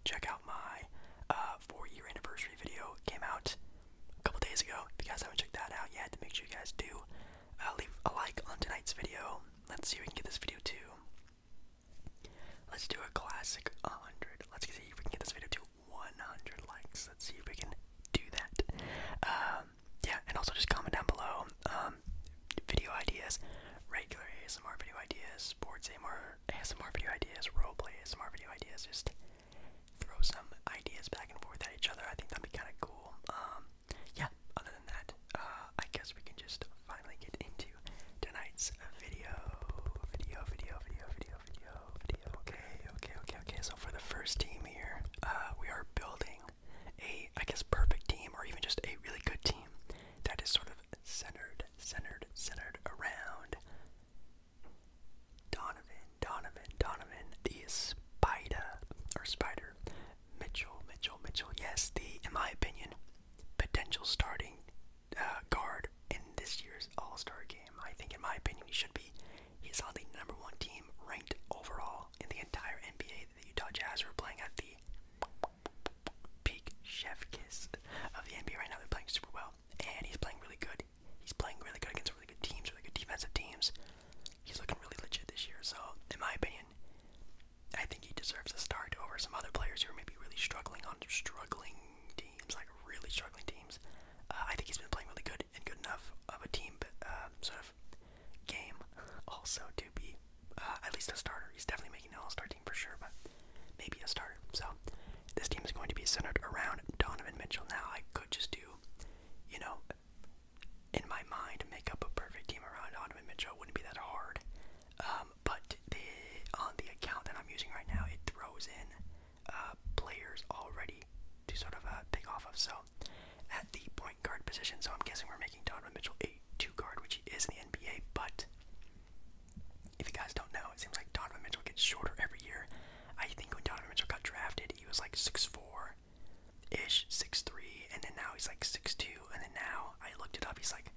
check out my 4-year anniversary video. It came out a couple days ago. If you guys haven't checked that out yet, make sure you guys do. Leave a like on tonight's video. Let's see if we can get this video to. Let's do a classic 100. Let's see if we can get this video to 100 likes. Let's see if we can do that. Yeah, and also just comment down below video ideas, regular ASMR video ideas, sports ASMR video ideas, roleplay ASMR video ideas. Just throw some ideas back and forth at each other. I think that'd be kind of cool. Yeah, other than that, I guess we can just finally get into tonight's video. Okay. So for the first team here, we are building a, I guess, perfect team, or even just a really good team that is sort of centered around Donovan, the Spider, Mitchell. Yes, in my opinion, potential starting guard in this year's All-Star game. I think, in my opinion, he's on the #1 team ranked overall in the entire NBA. The Utah Jazz are playing at the peak chef kiss of the NBA right now. They're playing super well, and he's playing really good. He's playing really good against really good teams, really good defensive teams. He's looking really legit this year. So, in my opinion, I think he deserves a start over some other players who are maybe really struggling on struggling teams, like really struggling teams. I think he's been playing really good and good enough of a team, sort of game, also to be at least a starter. He's definitely making the All-Star team for sure, but maybe a starter. So this team is going to be centered around Donovan Mitchell. Now I could just do, in my mind, make up a perfect team around Donovan Mitchell. It wouldn't be that hard. But on the account that I'm using right now, it throws in players already to sort of pick off of. So at the point guard position, so I'm guessing we're making Donovan Mitchell a 2 guard, which he is in the NBA. But if you guys don't know, it seems like Donovan Mitchell gets shorter every year. I think when Donovan Mitchell got drafted, he was like 6'4"-ish, 6'3", and then now he's like 6'2", and then now I looked it up, he's like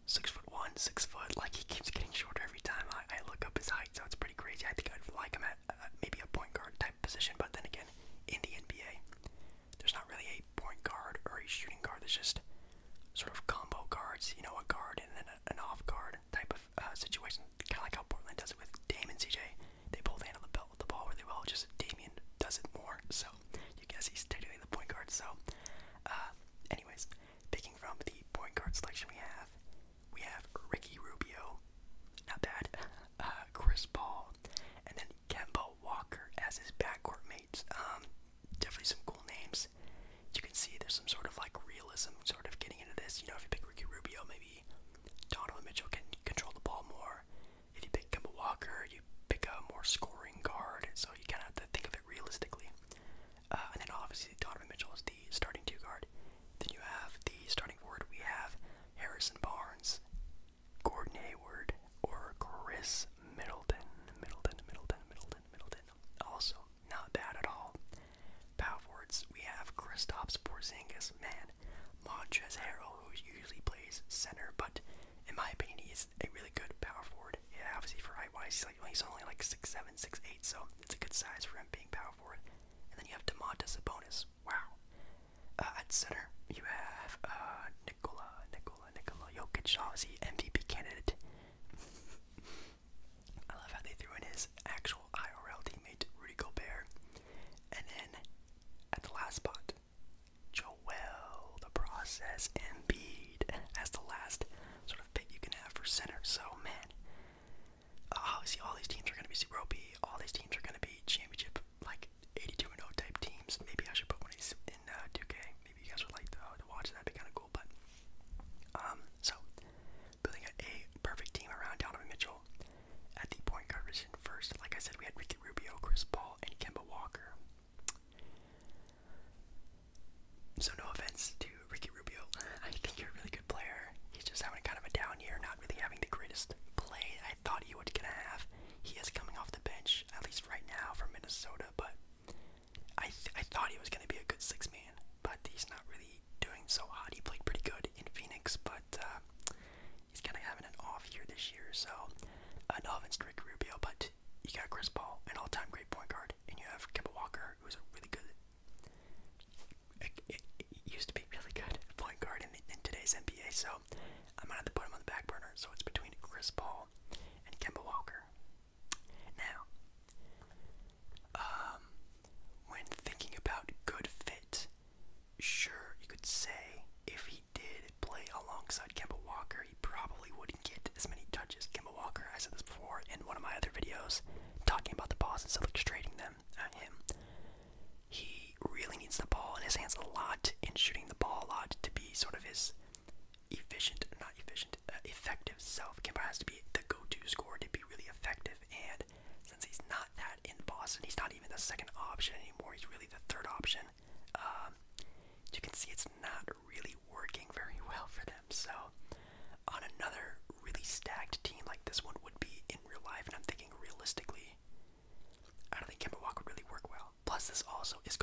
6'1", 6 foot. Like, he keeps getting shorter every time I look up his height, so it's pretty crazy. I think I'd like him at maybe a point guard type position, but then again, in the NBA, there's not really a point guard or a shooting guard. There's just sort of combo guards, a guard and then an off guard type of situation, kind of like how Portland does it with Dame and CJ. They both handle the ball really well, just Damian does it more, so you guess he's technically the point guard. So anyways, picking from the point guard selection, we have Ricky Rubio, not bad, Chris Paul, and then Kemba Walker as his backcourt mates. Definitely some cool names. As you can see, there's some sort of like realism sort of getting into this. If you pick Ricky Rubio, maybe Donovan Mitchell can control the ball more. If you pick Kemba Walker, you pick a more scoring guard, so you kind of have to think of it realistically. And then obviously Donovan Mitchell is the starting 2 guard. Then you have the starting forward. We have Harrison Barnes, Gordon Hayward, or Chris Middleton. Also, not bad at all. Power forwards, we have Kristaps Porzingis, man. Montrezl Harrell, who usually plays center, but in my opinion, he's a really good power forward. Yeah, obviously for height-wise, he's only like 6'7", 6'8", so it's a good size for him being power forward. And then you have Domantas Sabonis. Wow. At center, you have Nikola Jokic, obviously MVP candidate. I love how they threw in his actual IRL teammate, Rudy Gobert. And then at the last spot, Joel the Process Embiid as the last sort of pick you can have for center. So, man, obviously all these teams are going to be super OP. All these teams are going to be championship, like 82-0 type teams. Maybe I should put one of these in 2K. Maybe you guys would like to watch that. That'd be kind of cool. But so building a perfect team around Donovan Mitchell at the point guard position first. Like I said, we had Ricky Rubio, Chris Paul, and Kemba Walker. So no offense to Ricky Rubio, I think you're a really good player. He's just having kind of a down year, not really having the greatest play I thought he was gonna have. He is coming off the bench, at least right now, for Minnesota, but I thought he was gonna be a good 6-man, but he's not really doing so hot. He played pretty good in Phoenix, but he's kind of having an off year this year. So no offense to Ricky Rubio, but you got Chris Paul, an all-time great point guard, and you have Kemba Walker, who's a really good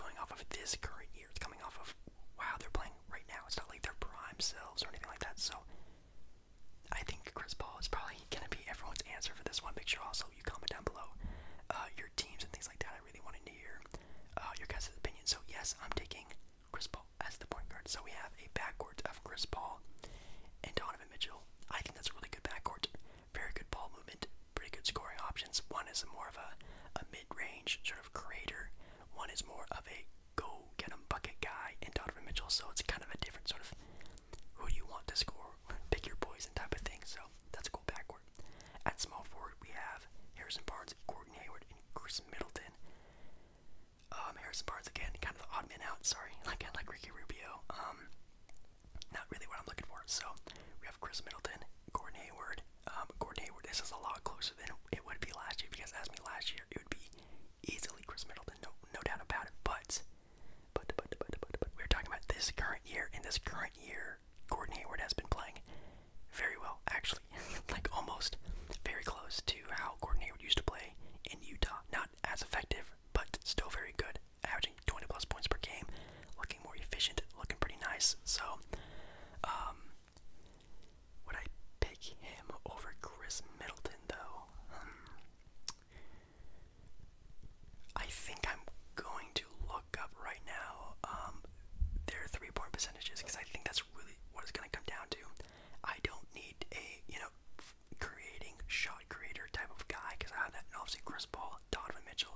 going off of this current year. It's coming off of, wow, they're playing right now. It's not like their prime selves or anything like that. So I think Chris Paul is probably going to be everyone's answer for this one. Make sure also you comment down below your teams and things like that. I really wanted to hear your guys' opinion. So yes, I'm taking Chris Paul as the point guard. So we have a backcourt of Chris Paul and Donovan Mitchell. I think that's a really good backcourt. Very good ball movement, pretty good scoring options. One is more of a mid-range sort of creator. One is more of a go-get-em bucket guy in Donovan Mitchell. So it's kind of a different sort of who do you want to score, pick your poison type of thing. So that's a cool backcourt. At small forward, we have Harrison Barnes, Gordon Hayward, and Chris Middleton. Harrison Barnes again, kind of the odd man out. Sorry, like Ricky Rubio. Not really what I'm looking for. So we have Chris Middleton, Gordon Hayward. Gordon Hayward. This is a lot closer than it would be last year. If you guys asked me last year, it would be easily Chris Middleton, no doubt about it. But we're talking about this current year. In this current year, Gordon Hayward has been playing very well, actually, like almost very close to how Gordon Hayward used to play in Utah. Not as effective, but still very good. Averaging 20 plus points per game, looking more efficient, looking pretty nice. So, would I pick him over Chris Middleton though? I think I'm going to look up right now their 3-point percentages, because I think that's really what it's going to come down to. I don't need a, creating shot creator type of guy, because I have that, and obviously Chris Paul, Donovan Mitchell.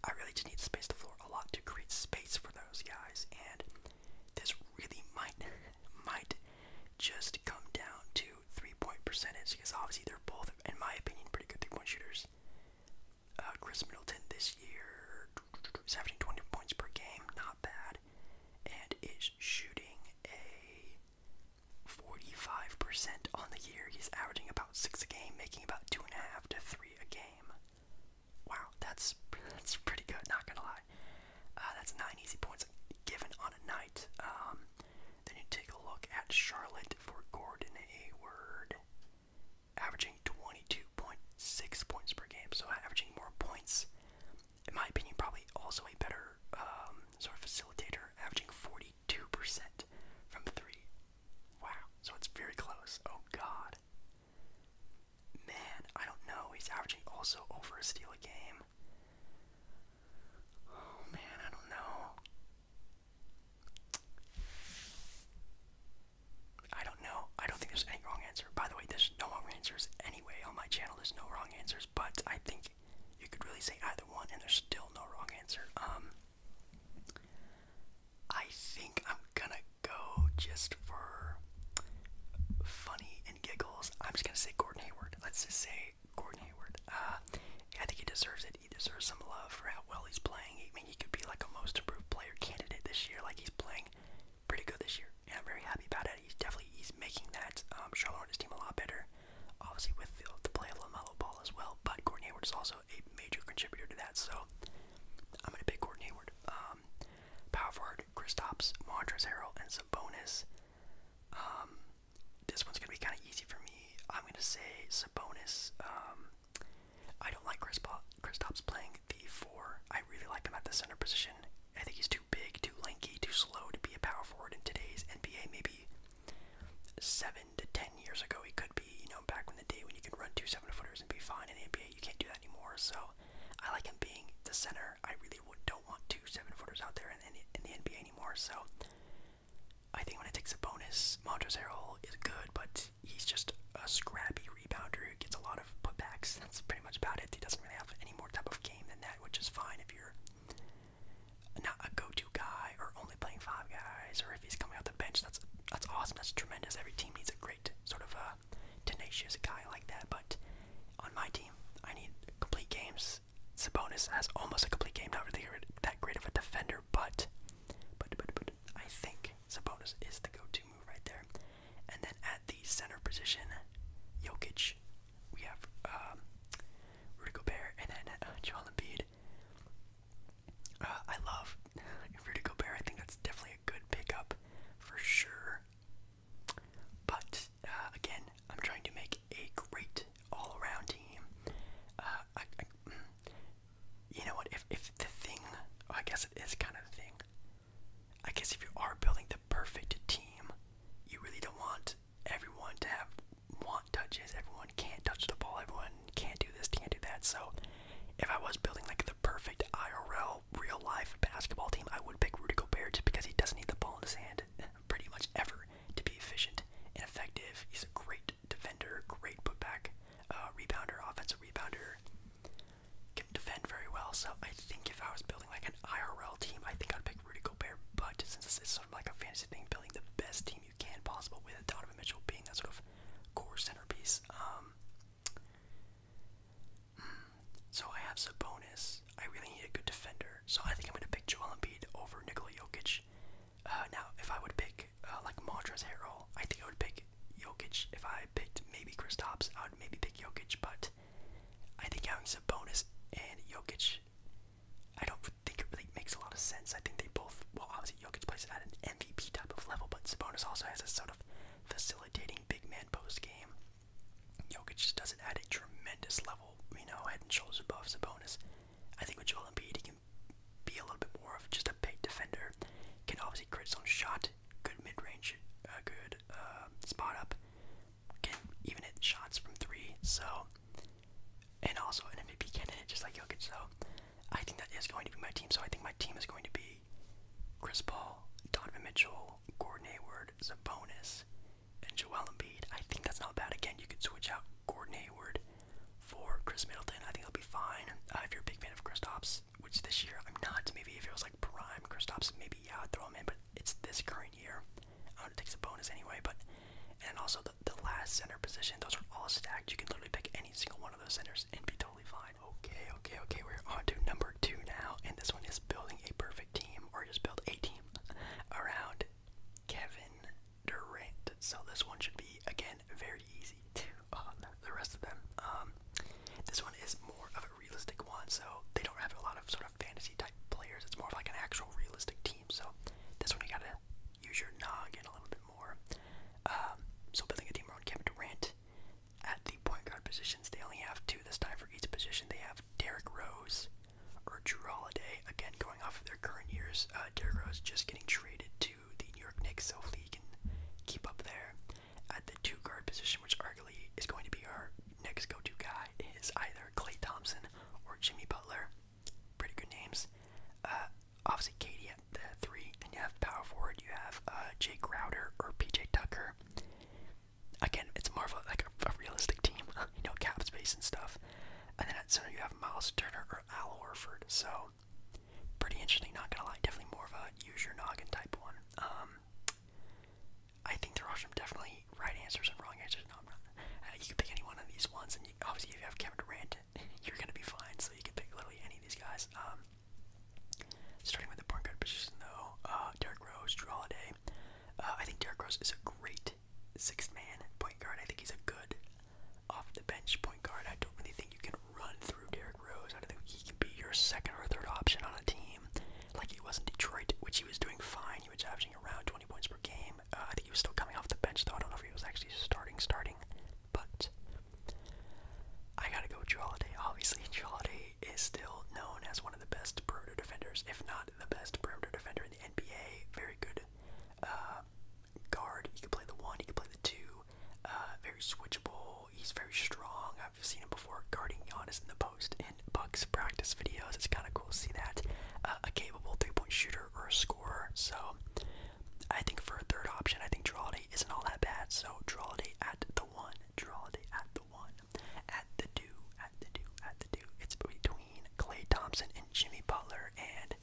I really just need to space the floor a lot to create space for those guys, and this really might just come down to 3-point percentage, because obviously they're both, in my opinion, pretty good 3-point shooters. Chris Middleton this year is averaging 20 points per game, not bad, and is shooting a 45% on the year. He's averaging about 6 a game, making about 2.5 to 3 a game. Wow, that's pretty good, not gonna lie. That's 9 easy points given on a night. Then you take a look at Charlotte for Gordon Hayward, averaging 22.6 points per game, so averaging more points. In my opinion, probably also a better sort of facilitator, averaging 42% from 3. Wow, so it's very close. Oh god. Man, I don't know. He's averaging also over a steal a game. Oh man, I don't know. I don't think there's any wrong answer. By the way, there's no wrong answers anyway on my channel. There's no wrong answers, but I think you could really say either one and there's still no wrong answer. I think I'm gonna go just for funny and giggles. I'm just gonna say Gordon Hayward. Let's just say Gordon Hayward. I think he deserves it. He deserves some love for how well he's playing. I mean, he could be like a most improved player candidate this year. Like, he's playing pretty good this year, and I'm very happy about it. He's making that Charlotte Hornets team a lot better. Obviously, with the play of LaMelo Ball as well. But Gordon Hayward is also a major contributor to that. So I'm gonna pick Gordon Hayward. Power forward, Kristaps, Montrezl Harrell, and Sabonis. This one's gonna be kind of easy for me. I'm gonna say Sabonis. I don't like Kristaps playing the 4. I really like him at the center position. I think he's too big, too lanky, too slow to be a power forward in today's NBA. Maybe 7 to 10 years ago he could be. Back in the day when you could run 2 7-footers and be fine in the NBA, you can't do that anymore. So I like him being the center. I really don't want 2 7-footers out there in the NBA anymore. So I think when I take Sabonis, Montrezl Harrell is good, but he's just a scrappy rebounder who gets a lot of putbacks. That's pretty much about it. He doesn't really have any more type of game than that, which is fine if you're not a go-to guy or only playing 5 guys, or if he's coming off the bench. That's awesome. That's tremendous. Every team needs a great sort of tenacious guy like that. But on my team, I need complete games. Sabonis has almost a complete game. Not really that great of a defender, but I think Sabonis is the go-to move right there. And then at the center position, Jokic, we have Rudy Gobert, and then Joel Embiid. I love obviously Jokic plays at an MVP type of level, but Sabonis also has a sort of facilitating big man post game. Jokic just does it at a tremendous level, you know, head and shoulders above Sabonis. I think with Joel Embiid, he can be a little bit more of just a paint defender. Can obviously create his own shot, good mid-range, good spot up. Can even hit shots from three. So, and also an MVP candidate just like Jokic. So, I think that is going to be my team. So I think my team is going to be Chris Paul, Donovan Mitchell, Gordon Hayward, Sabonis, and Joel Embiid. I think that's not bad. Again, you could switch out Gordon Hayward for Chris Middleton. I think he'll be fine. If you're a big fan of Kristaps, which this year I'm not. Maybe if it was like prime Kristaps, maybe yeah, I'd throw him in. But it's this current year. I'm gonna take Sabonis anyway. But and also the last center position, those are all stacked. You can literally pick any single one of those centers and be totally fine. Okay. We're on to number 2 now, and this one is building a perfect team, or just build a team around Kevin Durant. So this one should be, again, very easy to the rest of them. This one is more of a realistic one, so they don't have a lot of sort of fantasy type players. It's more of like an actual realistic team. So this one you gotta use your noggin a little bit more. So building a team around Kevin Durant. At the point guard positions, they only have 2 this time for each position. They have Derrick Rose or Drew Holiday. Again, going off of their current years, Derrick Rose just getting traded to the New York Knicks, so hopefully he can keep up there. At the 2 guard position, which arguably is going to be our next go-to guy, is either Klay Thompson or Jimmy Butler. Pretty good names. Obviously, Katie at the 3. Then you have power forward. You have Jay Crowder or PJ Tucker. Again, it's more of a realistic team, you know, cap space and stuff. And then at center you have Miles Turner or Al Horford. So pretty interesting, not gonna lie. Definitely more of a use your noggin type one. I think there are some definitely right answers and wrong answers. No, I'm not. You can pick any one of these ones, and obviously if you have Kevin Durant, you're gonna be fine. So you can pick literally any of these guys. Starting with the point guard position though, Derrick Rose, Drew Holiday. I think Derrick Rose is a great 6th-man point guard. I think he's a good off-the-bench point guard. I don't really think you can run through Derrick Rose. I don't think he can be your 2nd or 3rd option on a team like he was in Detroit, which he was doing fine. He was averaging around 20 points per game. I think he was still coming off the bench, though. I don't know if he was actually starting. But I gotta go with Drew Holiday. Obviously, Drew Holiday is still known as one of the best perimeter defenders, if not the best perimeter defender in the NBA. Very good guard. He can play the 1, he can play the 2. Very switchable. He's very strong. I've seen him before guarding Giannis in the post in Bucks practice videos. It's kind of cool to see that. A capable 3-point shooter or a scorer. So I think for a 3rd option, I think Drew Holiday isn't all that bad. So Drew Holiday at the 1. Drew Holiday at the 1. At the 2. It's between Klay Thompson and Jimmy Butler. And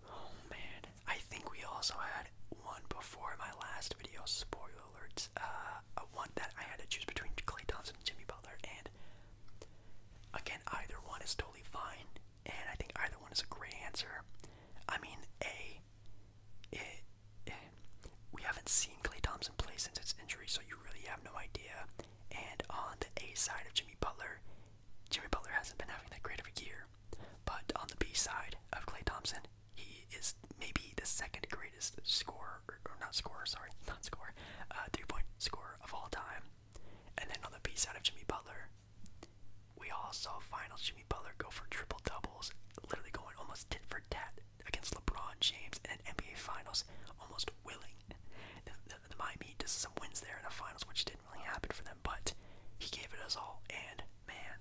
oh man, I think we also had one before my last video, spoiler alerts, one that I had to choose between Klay Thompson and Jimmy Butler, and again, either one is totally fine, and I think either one is a great answer. I mean, we haven't seen Klay Thompson play since his injury, so you really have no idea, and on the A side of Jimmy Butler hasn't been having that great of a year, but on the B side of Klay Thompson, he is maybe the 2nd greatest scorer, or not scorer, 3-point scorer of all time. And then on the B side of Jimmy Butler, we all saw finals Jimmy Butler go for triple doubles, literally going almost tit for tat against LeBron James in an NBA Finals, almost willing. The Miami does some wins there in the finals, which didn't really happen for them, but he gave it us all. And man,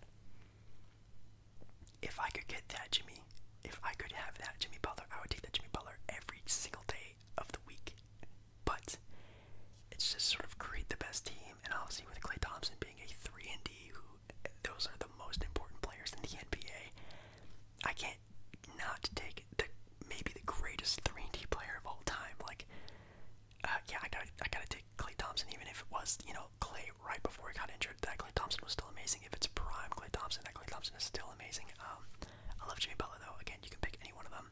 if I could have that Jimmy Butler, I would take that Jimmy Butler every single day of the week. But it's just sort of create the best team, and obviously with Klay Thompson being a 3-and-D, those are the most important players in the NBA. I can't not take maybe the greatest 3-and-D player of all time. Like, yeah, I gotta take Klay Thompson, even if it was, you know, Klay right before he got injured. That Klay Thompson was still amazing. If it's prime Klay Thompson, that Klay Thompson is still amazing. I love Jimmy Butler though. Again, you can pick any one of them.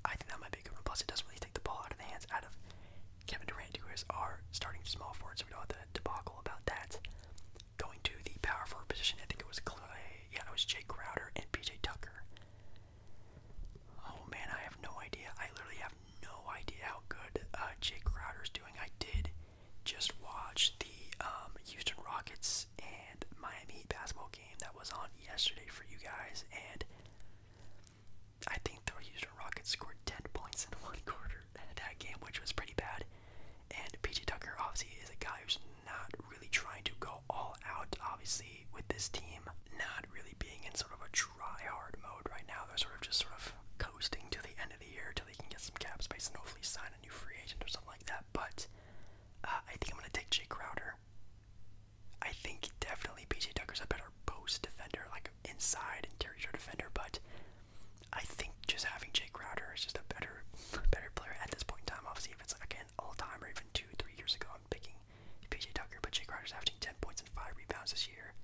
I think that might be a good one. Plus, it doesn't really take the ball out of the hands out of Kevin Durant, who is our starting small forward, so we don't have the debacle about that. Going to the power forward position, I think it was Klay. Yeah, it was Jay Crowder and PJ Tucker. Oh man, I have no idea. I sign a new free agent or something like that. But I think I'm gonna take Jay Crowder. I think definitely PJ Tucker's a better post defender, like inside interior defender, but I think just having Jay Crowder is just a better player at this point in time. Obviously, if it's like again all time or even 2-3 years ago, I'm picking PJ Tucker, but Jay Crowder's averaging 10 points and 5 rebounds this year,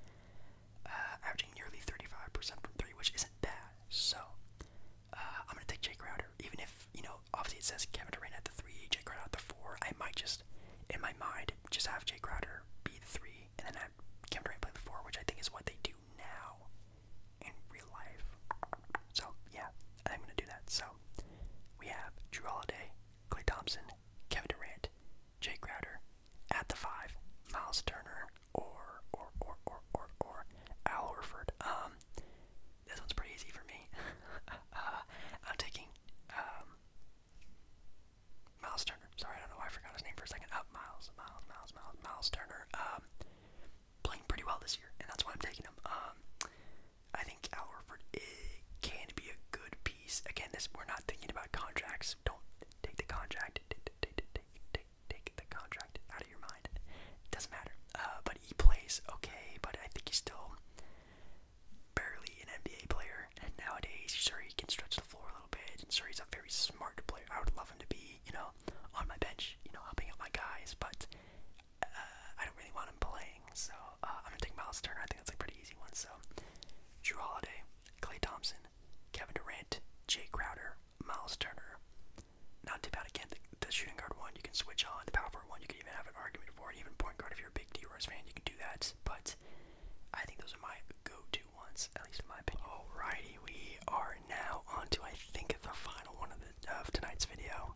averaging nearly 35% from three, which isn't bad. So I'm gonna take Jay Crowder, even if obviously it says Kevin Durant at the 3, Jay Crowder at the 4. I might just in my mind just have Jay Crowder be the 3 and then have Kevin Durant play the 4, which I think is what they do now in real life. So yeah, I'm gonna do that. So we have Drew Holiday, Klay Thompson, Kevin Durant, Jay Crowder at the 5, Miles Turner, or Al Horford. This one's pretty easy for me. I'm taking Miles Turner. Sorry, I don't know why I forgot his name for a second. Miles Turner. Playing pretty well this year, and that's why I'm taking him. I think Al Horford can be a good piece. Again, we're not thinking about contracts. Don't take the contract. Take the contract out of your mind. It doesn't matter. But he plays okay. But I think he's still barely an NBA player. And nowadays, sure, he can stretch the floor a little bit. And sure, he's a very smart player. I would love him to be, on my bench, helping out my guys. But I don't really want him playing. So I'm gonna take Miles Turner. I think that's a pretty easy one. So Drew Holiday, Klay Thompson, Kevin Durant, Jay Crowder, Miles Turner. Not too bad. Again, the shooting guard one you can switch on. The power forward one you can even have an argument for it. Even point guard, if you're a big D-Rose fan, you can do that. But I think those are my go-to ones, at least in my opinion. Alrighty, we are now on to, I think, the final one of tonight's video.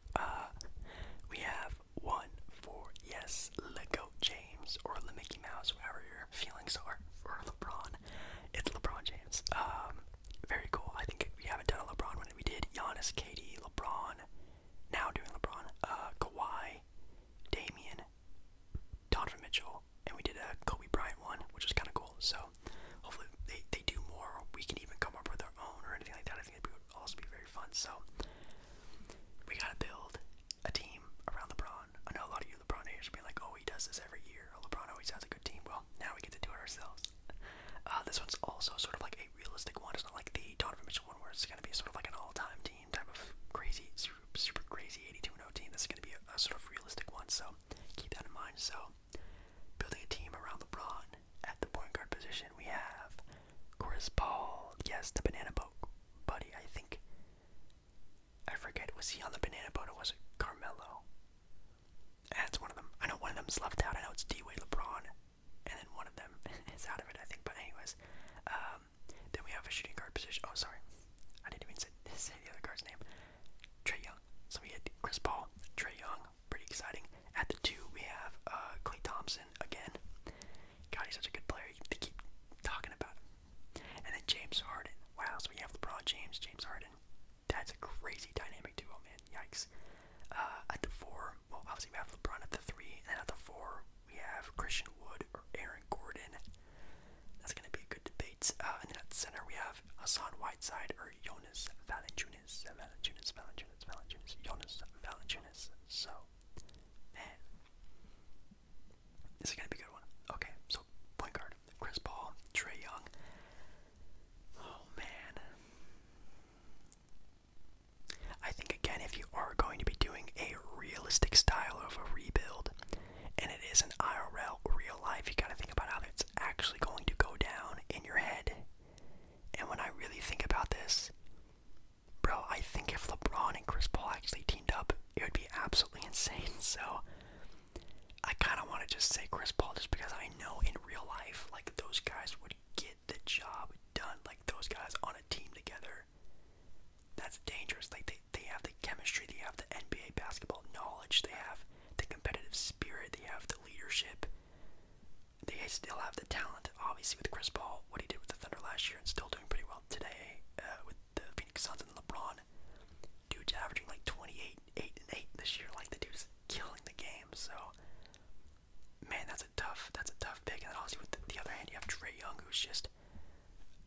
We have one for, yes, Lego James, or the Mickey Mouse, whatever your feelings are for LeBron. It's LeBron James. Very cool. I think we haven't done a LeBron one. We did Giannis, KD, LeBron. Now doing LeBron. Kawhi, Damian, Donovan Mitchell, and we did a Kobe Bryant one, which was kind of cool. So hopefully they do more. We can even come up with our own or anything like that. I think it would also be very fun. So we gotta build a team around LeBron. I know a lot of you LeBron haters will be like, oh, he does this every year. LeBron always has a good team. Well, now we get to do it ourselves. This one's also sort of like a realistic one. It's not like the Donovan Mitchell one where it's going to be sort of like an all-time team type of crazy, super crazy 82-0 team. This is going to be a sort of realistic one, so keep that in mind. So building a team around LeBron at the point guard position, we have Chris Paul. Yes, the banana boat buddy. I think, I forget, was he on the banana boat or was it Carmelo? That's one of them. I know one of them's left out. I know it's D-Wade, LeBron, and then one of them is out of it, I think. But anyways, then we have a shooting guard position. Oh, sorry, I didn't even say the other guard's name. Trae Young. So we had Chris Paul, Trae Young. Pretty exciting. At the 2, we have Klay Thompson again. God, he's such a good player. They keep talking about him. And then James Harden. Wow. So we have LeBron James, James Harden. That's a crazy dynamic duo, man. Yikes. At the 4, well, obviously we have LeBron at the 3, and then at the 4 we have Christian Wood or Aaron Gordon. That's gonna be a good debate. And then at the center we have Hassan Whiteside or Jonas Valanciunas. Jonas Valanciunas. So, man, this is gonna be a good one. Okay, so point guard, Chris Paul, Trae Young. Oh man. I think again, if you are going to be doing a realistic style of a rebuild, and it is an IRL, real life, you gotta think about how it's actually going to go down in your head. And when I really think about this, bro, I think if LeBron and Chris Paul actually teamed up, it would be absolutely insane. So I kind of want to just say Chris Paul just because I know in real life, like, those guys would get the job done. Like, those guys on a team together, that's dangerous. Like, they have the chemistry, they have the NBA basketball knowledge, they have the competitive spirit, they have the leadership, they still have the talent. Obviously with Chris Paul, what he did with the Thunder last year and still doing pretty well today with the Phoenix Suns and LeBron, dude's averaging like 28, 8 and 8 this year. Like, the dude's killing the game. So man, that's a tough pick. And then obviously with the other hand, you have Trae Young, who's just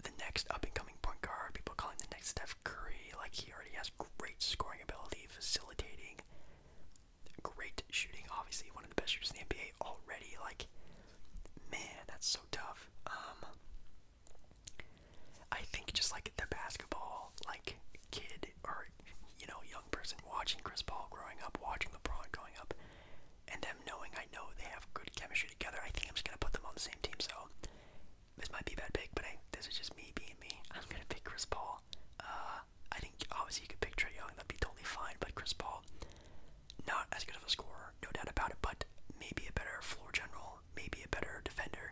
the next up and coming point guard. People calling the next Steph Curry. Like, he already has great scoring ability, facilitating, watching Chris Paul growing up, watching LeBron growing up, and them knowing I know they have good chemistry together, I think I'm just gonna put them on the same team. So this might be a bad pick, but hey, this is just me being me. I'm gonna pick Chris Paul. I think obviously you could pick Trae Young, that'd be totally fine, but Chris Paul, not as good of a scorer, no doubt about it, but maybe a better floor general, maybe a better defender.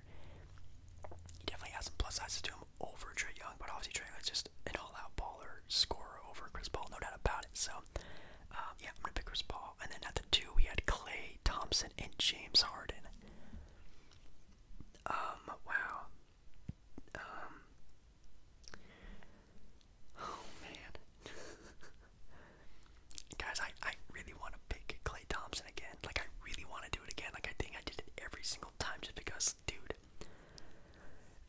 He definitely has some plus sides to him over Trae Young, but obviously Trae Young is just an all-out baller scorer over Chris Paul, no doubt about it. So yeah, I'm gonna pick Chris Paul. And then at the 2 we had Klay Thompson and James Harden. Wow. Oh man. Guys, I really want to pick Klay Thompson again. Like, I really want to do it again. Like, I think I did it every single time just because, dude,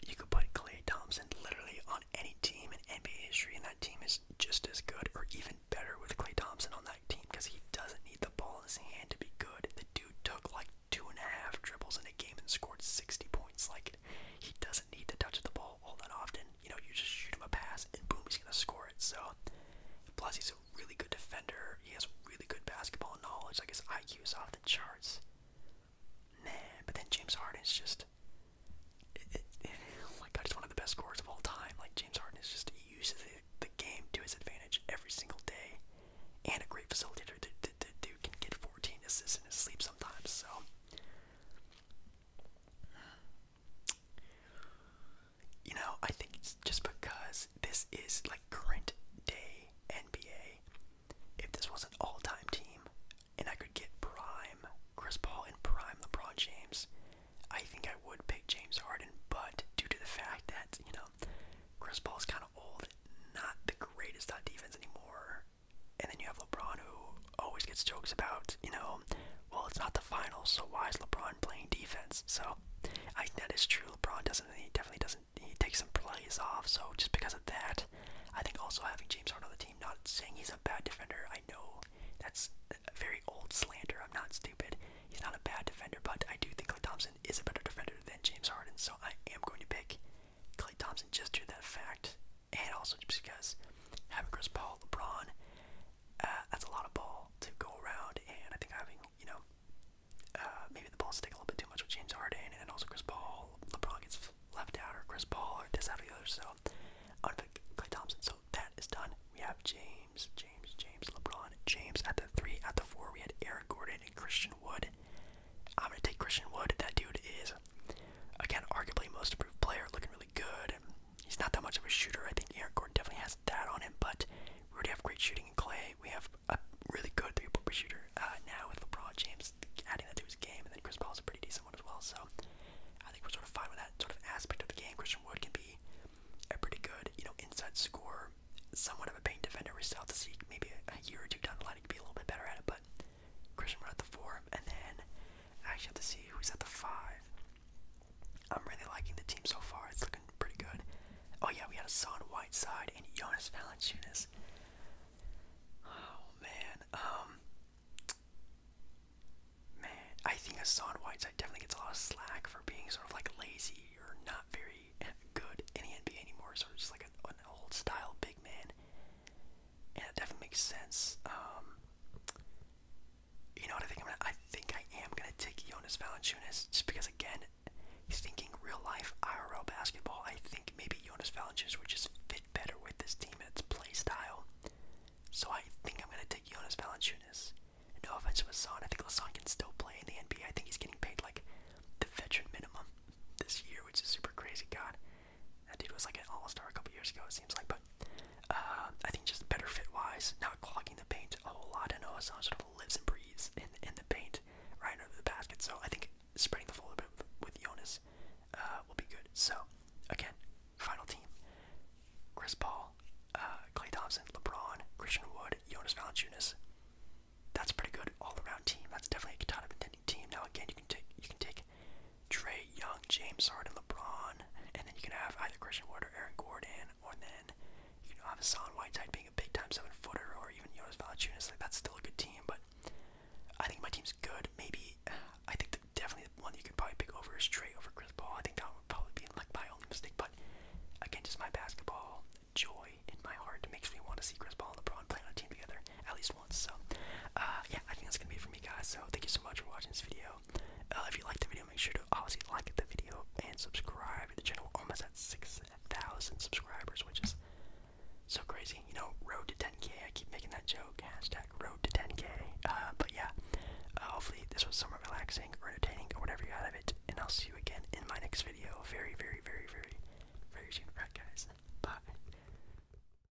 you could put Klay Thompson literally on any team in NBA history, and that team is just as good or even better with Klay Thompson on that team because he doesn't need the ball in his hand to be good. The dude took like 2.5 dribbles in a game and scored 60 points. Like, he doesn't need to touch the ball all that often. You know, you just shoot him a pass and boom, he's gonna score it. So, plus he's a really good defender. He has really good basketball knowledge. Like, his IQ is off the charts. Man, but then James Harden is just, oh my god, he's one of the best scorers of all time. Like, James Harden is just, he uses the game to his advantage every single day, and a great facilitator. The dude can get 14 assists in his sleep sometimes. So, you know, I think it's just because this is like current day NBA. If this was an all-time team, and I could get prime Chris Paul and prime LeBron James, I think I would pick James Harden. But due to the fact that, you know, Chris Paul is kind of old, not the greatest on defense anymore, and then you have LeBron, who always gets jokes about, you know, well, it's not the finals, so why is LeBron playing defense? So I think that is true. LeBron doesn't, he definitely doesn't, he takes some plays off. So just because of that, I think also having James Harden on the team, not saying he's a bad defender, I know that's a very old slander, I'm not stupid, he's not a bad defender, but I do think Klay Thompson is a better defender than James Harden, so I am going to pick Klay Thompson just due to that fact, and also just because having Chris Paul, LeBron, that's a lot of ball to go around, and I think having, you know, maybe the ball stick a little bit too much with James Harden, and then also Chris Paul, LeBron gets left out, or Chris Paul, or this, out, or the other, so I'm going to pick Klay Thompson. So that is done. We have James, LeBron, James at the 3. At the 4, we had Eric Gordon and Christian Wood. I'm going to take Christian Wood. That dude is, again, arguably most improved player, looking really good. He's not that much of a shooter. I think Eric Gordon definitely has that on him, but we already have great shooting in Klay. We have a really good three-point shooter now with LeBron James adding that to his game, and then Chris Paul's a pretty decent one as well, so I think we're sort of fine with that sort of aspect of the game. Christian Wood can be a pretty good, you know, inside scorer, somewhat of a paint defender. We still have to see maybe a year or two down the line he could be a little bit better at it, but Christian Wood at the 4, and then I actually have to see who's at the 5. I'm really liking the team so far. It's looking pretty good. Oh yeah, we had Hassan Whiteside and Jonas Valanciunas. Oh man, I think Hassan Whiteside definitely gets a lot of slack for being sort of like lazy or not very good in the NBA anymore, sort of just like an old style big man, and it definitely makes sense. You know what I think? I think I am gonna take Jonas Valanciunas just because, again, he's thinking real life IRL basketball. I think maybe Jonas Valanciunas would just fit better with this team and its play style. So I think I'm gonna take Jonas Valanciunas. No offense to Hassan, I think Hassan can still play in the NBA. I think he's getting paid like the veteran minimum this year, which is super crazy. God, that dude was like an all-star a couple years ago, it seems like. But I think just better fit-wise, not clogging the paint a whole lot. I know Hassan sort of lives and breathes in the paint right under the basket, so I think spreading the floor a bit with Jonas will be good. So again, final team: Chris Paul, Klay Thompson, LeBron, Christian Wood, Jonas Valanciunas. That's a pretty good all-around team. That's definitely a top contending team. Now again, you can take Trae Young, James Harden, LeBron, and then you can have either Christian Wood or Eric Gordon, or then you can have Hassan Whiteside being a big-time 7-footer, or even Jonas Valanciunas. Like, that's still a good team, but I think my team's good. Maybe I think definitely the one you could probably pick over is Trae over Chris Paul. I think that would probably be like my only mistake, but again, just my basketball joy in my heart makes me want to see Chris Paul and LeBron play on a team together at least once. So yeah, I think that's gonna be it for me, guys. So thank you so much for watching this video. If you liked the video, make sure to obviously like,